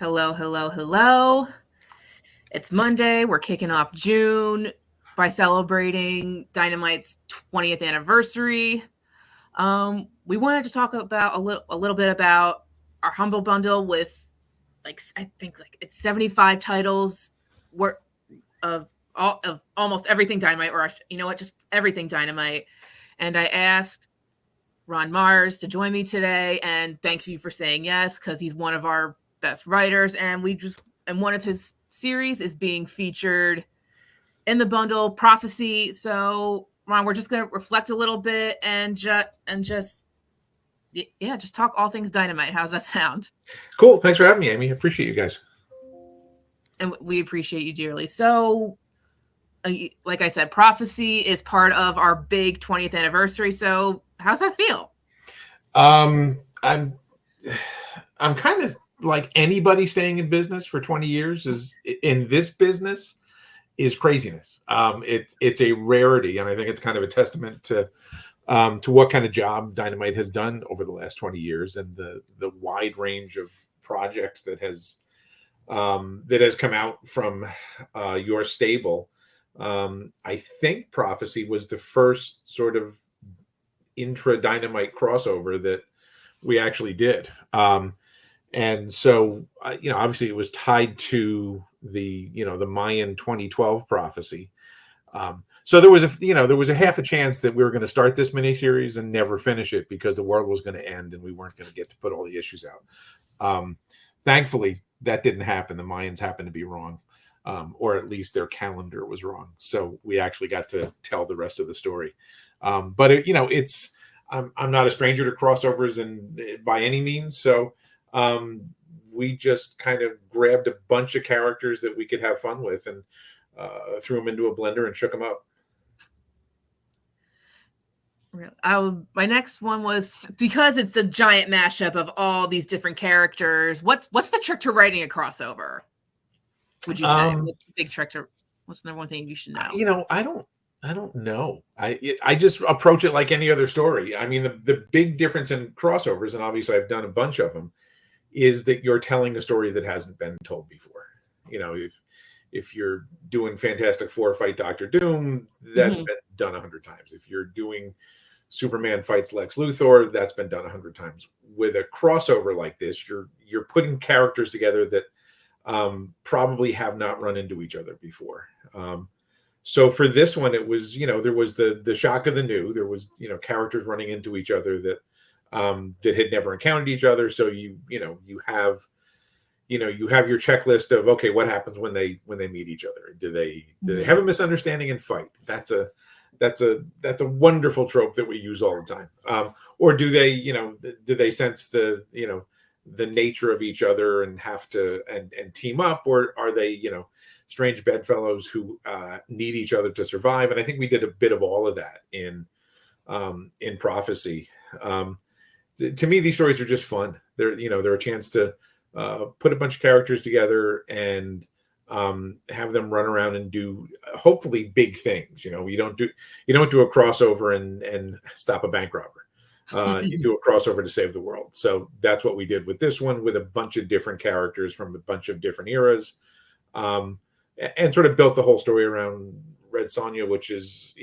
Hello, hello, hello. It's Monday. We're kicking off June by celebrating Dynamite's 20th anniversary. We wanted to talk about a little bit about our humble bundle with I think it's 75 titles worth of almost everything Dynamite, or you know what, just everything Dynamite. And I asked Ron Marz to join me today, and thank you for saying yes, because he's one of our best writers, and one of his series is being featured in the bundle, Prophecy. So Ron, we're just going to reflect a little bit and just talk all things Dynamite. How's that sound? Cool. Thanks for having me, Amy. I appreciate you guys. And we appreciate you dearly. So like I said, Prophecy is part of our big 20th anniversary. So how's that feel? I'm kind of like anybody staying in business for 20 years is in this business is craziness. It's a rarity, and I think it's kind of a testament to what kind of job Dynamite has done over the last 20 years and the wide range of projects that has come out from your stable. I think Prophecy was the first sort of intra-Dynamite crossover that we actually did. And so, obviously it was tied to the Mayan 2012 prophecy. So there was a half a chance that we were going to start this miniseries and never finish it because the world was going to end and we weren't going to get to put all the issues out. Thankfully, that didn't happen. The Mayans happened to be wrong. Or at least their calendar was wrong. So we actually got to tell the rest of the story. But I'm not a stranger to crossovers and by any means. So we just kind of grabbed a bunch of characters that we could have fun with and threw them into a blender and shook them up. My next one was, because it's a giant mashup of all these different characters, what's the trick to writing a crossover? Would you say what's the big trick to? What's the number one thing you should know? I don't know. I just approach it like any other story. I mean, the big difference in crossovers, and obviously I've done a bunch of them, is that you're telling a story that hasn't been told before. If you're doing Fantastic Four fight Doctor Doom, that's been done 100 times. If you're doing Superman fights Lex Luthor, that's been done 100 times. With a crossover like this, you're putting characters together that probably have not run into each other before. So for this one, it was, there was the shock of the new. There was, characters running into each other that had never encountered each other. So you have your checklist of, okay, what happens when they meet each other? Do they have a misunderstanding and fight? That's a wonderful trope that we use all the time. Or do they sense the nature of each other and have to and team up, or are they strange bedfellows who need each other to survive? And I think we did a bit of all of that in Prophecy. To me, these stories are just fun. They're a chance to put a bunch of characters together and have them run around and do hopefully big things. You don't do a crossover and stop a bank robber. You do a crossover to save the world. So that's what we did with this one, with a bunch of different characters from a bunch of different eras, and sort of built the whole story around Red Sonja, which is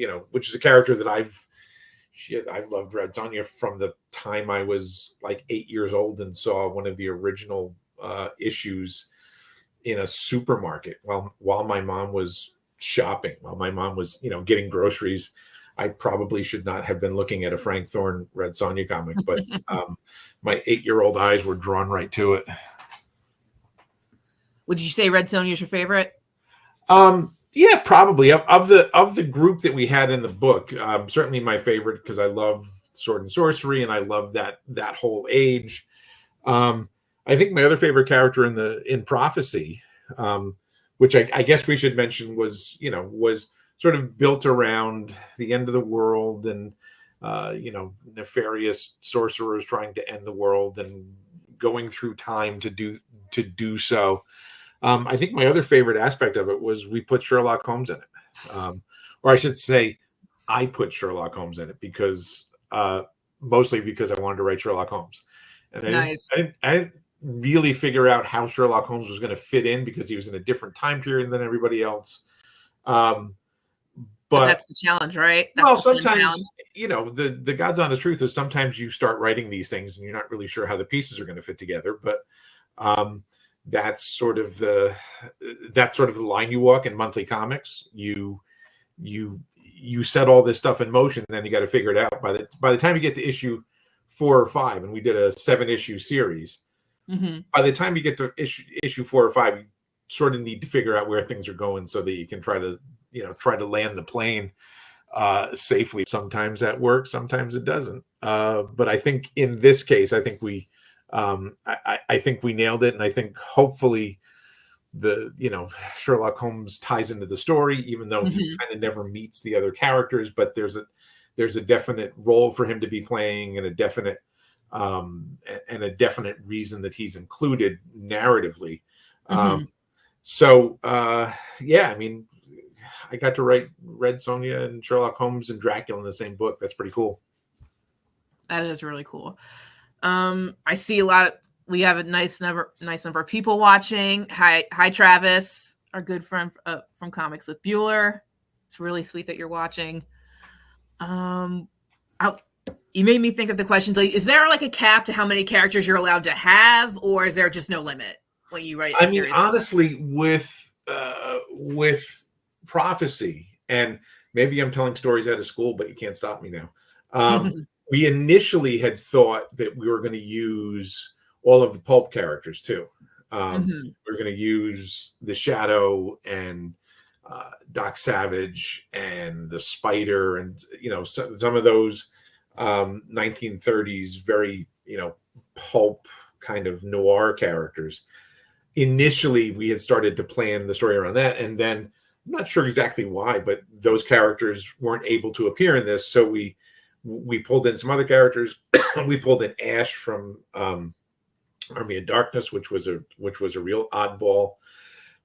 a character that I've loved Red Sonja from the time I was like 8 years old and saw one of the original issues in a supermarket while my mom was shopping, while my mom was getting groceries. I probably should not have been looking at a Frank Thorne Red Sonja comic, but my 8-year-old eyes were drawn right to it. Would you say Red Sonja is your favorite? Yeah, probably of the group that we had in the book. Certainly my favorite, because I love sword and sorcery and I love that whole age. I think my other favorite character in Prophecy, which I guess we should mention, was sort of built around the end of the world and nefarious sorcerers trying to end the world and going through time to do so. I think my other favorite aspect of it was we put Sherlock Holmes in it, or I should say, I put Sherlock Holmes in it because mostly because I wanted to write Sherlock Holmes, and Nice. I didn't really figure out how Sherlock Holmes was going to fit in because he was in a different time period than everybody else. But that's the challenge, right? That's well, the fun challenge. sometimes, the God's honest truth is sometimes you start writing these things and you're not really sure how the pieces are going to fit together. But that's sort of the line you walk in monthly comics. You set all this stuff in motion, and then you got to figure it out. By the time you get to issue 4 or 5, and we did a 7-issue series. Mm-hmm. By the time you get to issue 4 or 5, you sort of need to figure out where things are going so that you can try to land the plane safely. Sometimes that works, sometimes it doesn't. But I think in this case, I think we nailed it, and I think hopefully Sherlock Holmes ties into the story, even though he kind of never meets the other characters. But there's a definite role for him to be playing, and a definite reason that he's included narratively. So I mean, I got to write Red Sonja and Sherlock Holmes and Dracula in the same book. That's pretty cool. That is really cool. I see we have a nice number of people watching. Hi Travis, our good friend from Comics with Bueller. It's really sweet that you're watching. You made me think of the questions. Like, is there like a cap to how many characters you're allowed to have, or is there just no limit when you write? I mean, honestly, with Prophecy, and maybe I'm telling stories out of school, but you can't stop me now. We initially had thought that we were going to use all of the pulp characters too. We're going to use the Shadow and Doc Savage and the Spider, and some of those 1930s very pulp kind of noir characters. Initially, we had started to plan the story around that, and then I'm not sure exactly why, but those characters weren't able to appear in this, so we pulled in some other characters. We pulled in Ash from Army of Darkness, which was a real oddball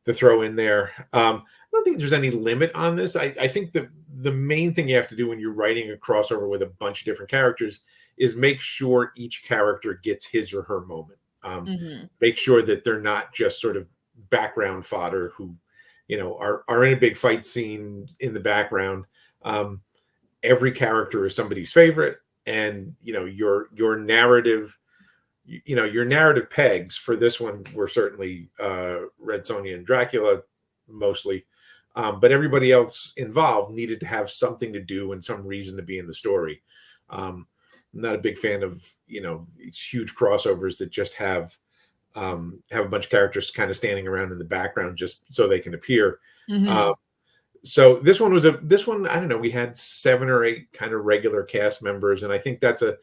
to throw in there. I don't think there's any limit on this. I think the main thing you have to do when you're writing a crossover with a bunch of different characters is make sure each character gets his or her moment. Make sure that they're not just sort of background fodder who are in a big fight scene in the background. Every character is somebody's favorite, and your narrative pegs for this one were certainly Red Sonja and Dracula mostly, but everybody else involved needed to have something to do and some reason to be in the story. I'm not a big fan of these huge crossovers that just have a bunch of characters kind of standing around in the background just so they can appear. So this one, I don't know, we had 7 or 8 kind of regular cast members, and I think that's a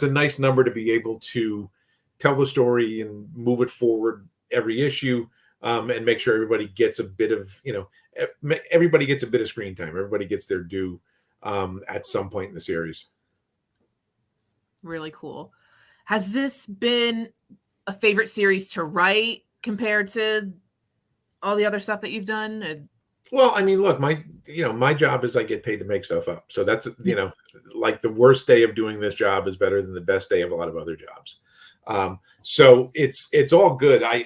nice number to be able to tell the story and move it forward every issue, and make sure everybody gets a bit of screen time. Everybody gets their due at some point in the series. Really cool. Has this been a favorite series to write compared to all the other stuff that you've done? Well, I mean, look, my job is I get paid to make stuff up. So that's, like the worst day of doing this job is better than the best day of a lot of other jobs. So it's all good. I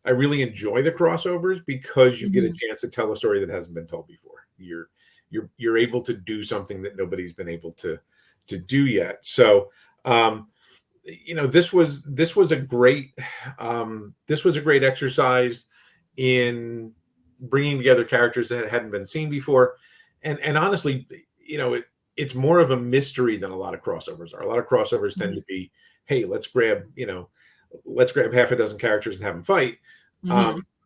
really enjoy the crossovers because you get a chance to tell a story that hasn't been told before. You're able to do something that nobody's been able to do yet. So, this was a great exercise in bringing together characters that hadn't been seen before. And honestly, it's more of a mystery than a lot of crossovers are. A lot of crossovers tend to be, hey, let's grab half a dozen characters and have them fight.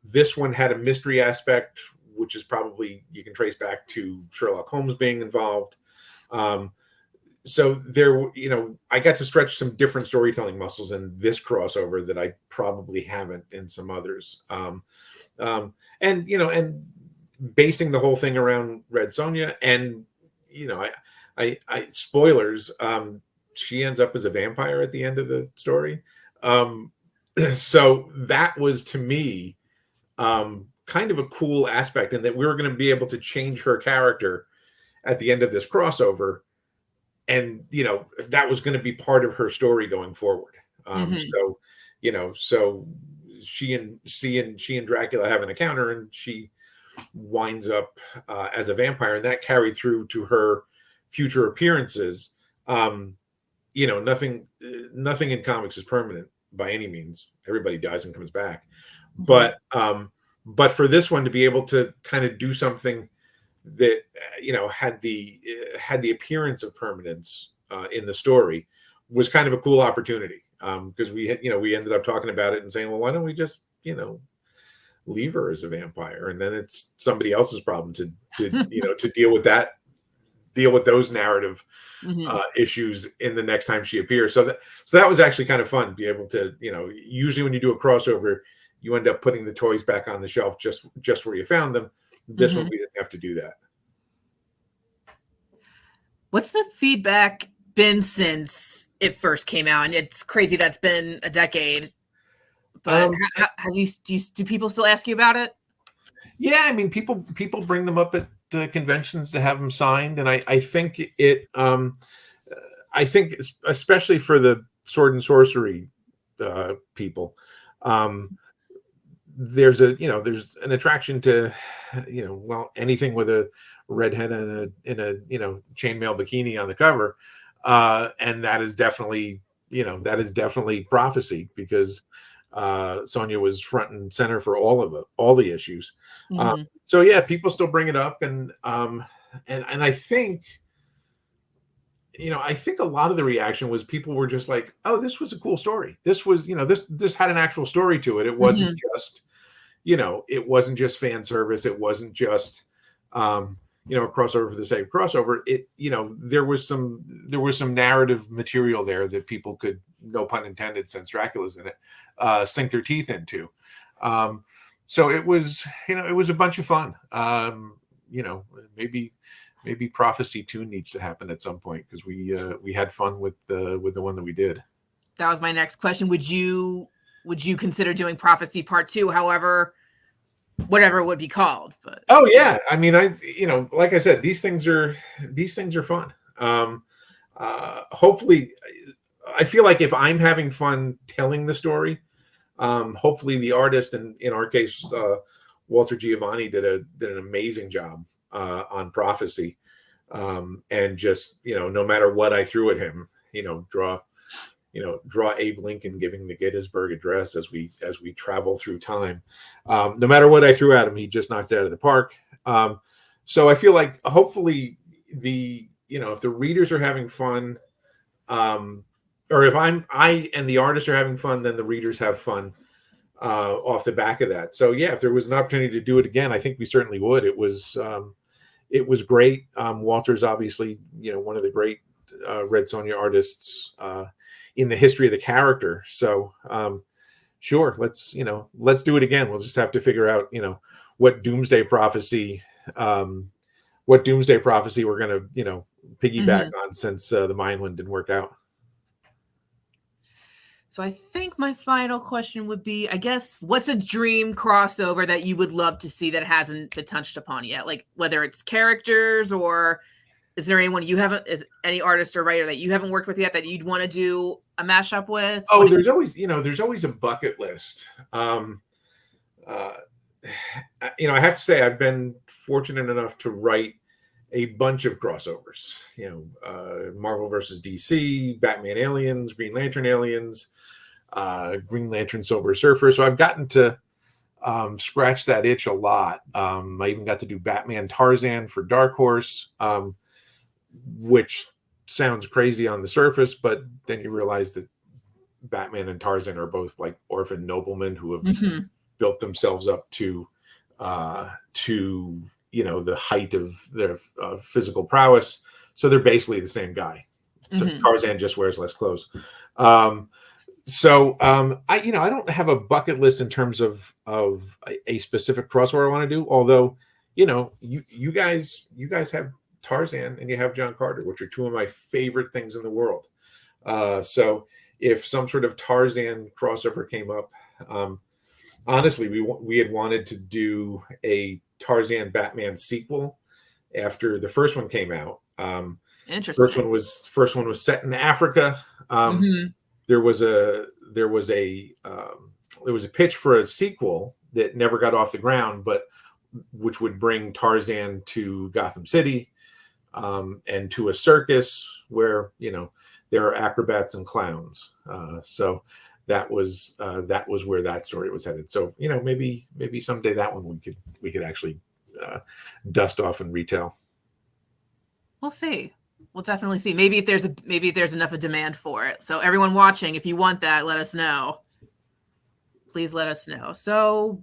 This one had a mystery aspect, which is probably you can trace back to Sherlock Holmes being involved. So there, I got to stretch some different storytelling muscles in this crossover that I probably haven't in some others. And basing the whole thing around Red Sonja, and I spoilers, she ends up as a vampire at the end of the story. So that was, to me, kind of a cool aspect, and that we were going to be able to change her character at the end of this crossover. And, that was going to be part of her story going forward. So, so she and Dracula have an encounter, and she winds up as a vampire, and that carried through to her future appearances. Nothing in comics is permanent by any means. Everybody dies and comes back. Mm-hmm. But for this one to be able to kind of do something that had the appearance of permanence in the story was kind of a cool opportunity, because we ended up talking about it and saying, well, why don't we just leave her as a vampire, and then it's somebody else's problem to to deal with those narrative Mm-hmm. issues in the next time she appears. So that was actually kind of fun to be able to, usually when you do a crossover, you end up putting the toys back on the shelf just where you found them. This Mm-hmm. one, we didn't have to do that. What's the feedback been since it first came out? And it's crazy that's been a decade. But do people still ask you about it? Yeah, I mean, people bring them up at conventions to have them signed, and I think I think especially for the sword and sorcery people, there's an attraction to anything with a redhead and in a chainmail bikini on the cover, and that is definitely prophecy, because Sonya was front and center for all the issues. Mm-hmm. So yeah, people still bring it up, and I think I think a lot of the reaction was people were just like, oh, this was a cool story. This was this had an actual story to it. It wasn't just it wasn't just fan service. It wasn't just a crossover for the sake of crossover. It there was some narrative material there that people could, no pun intended, since Dracula's in it, sink their teeth into. So it was it was a bunch of fun. Maybe Prophecy 2 needs to happen at some point, because we had fun with the one that we did. That was my next question. Would you consider doing Prophecy Part 2, however, whatever it would be called? But oh yeah, I mean, like I said, these things are fun. Hopefully, I feel like if I'm having fun telling the story, hopefully the artist, and in our case, Walter Giovanni did an amazing job on Prophecy, and just no matter what I threw at him, draw Abe Lincoln giving the Gettysburg Address as we travel through time. No matter what I threw at him, he just knocked it out of the park. So I feel like hopefully if the readers are having fun, or if I and the artist are having fun, then the readers have fun off the back of that. So yeah, if there was an opportunity to do it again, I think we certainly would. It was great. Walter's obviously one of the great Red Sonja artists in the history of the character. So sure, let's do it again. We'll just have to figure out what Doomsday Prophecy we're going to piggyback on, since the Mayan one didn't work out. So I think my final question would be, I guess, what's a dream crossover that you would love to see that hasn't been touched upon yet? Like, whether it's characters, or is there anyone is any artist or writer that you haven't worked with yet that you'd want to do a mashup with? Oh, there's always a bucket list. I have to say, I've been fortunate enough to write a bunch of crossovers. Marvel versus DC, Batman Aliens, Green Lantern Aliens, Green Lantern Silver Surfer. So I've gotten to scratch that itch a lot. I even got to do Batman Tarzan for Dark Horse, which sounds crazy on the surface, but then you realize that Batman and Tarzan are both like orphan noblemen who have built themselves up to the height of their physical prowess. So they're basically the same guy. Tarzan just wears less clothes. I don't have a bucket list in terms of a specific crossover I want to do. Although, you guys have Tarzan and you have John Carter, which are two of my favorite things in the world. So if some sort of Tarzan crossover came up, honestly, we had wanted to do a Tarzan Batman sequel after the first one came out. Interesting. First one was set in Africa. there was a pitch for a sequel that never got off the ground, but which would bring Tarzan to Gotham City, and to a circus where there are acrobats and clowns. So that was where that story was headed. So maybe someday that one we could actually dust off in retail. We'll see. We'll definitely see. Maybe if there's enough of demand for it. So everyone watching, if you want that, let us know. Please let us know. So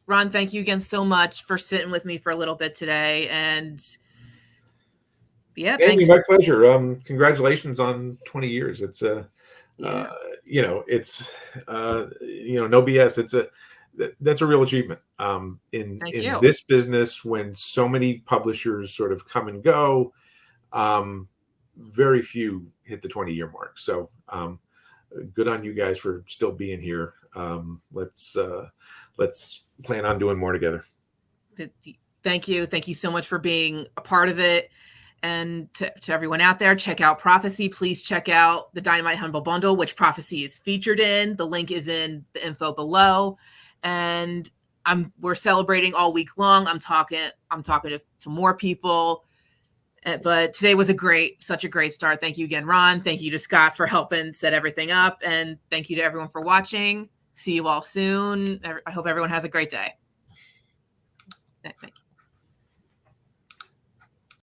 Ron, thank you again so much for sitting with me for a little bit today. And yeah, Amy, my pleasure. Congratulations on 20 years. It's no BS. That's a real achievement. In this business, when so many publishers sort of come and go, very few hit the 20-year mark. So good on you guys for still being here. Let's plan on doing more together. Thank you so much for being a part of it. And to everyone out there, check out Prophecy. Please check out the Dynamite Humble Bundle, which Prophecy is featured in. The link is in the info below. And we're celebrating all week long. I'm talking to more people. But today was such a great start. Thank you again, Ron. Thank you to Scott for helping set everything up. And thank you to everyone for watching. See you all soon. I hope everyone has a great day. Thank you.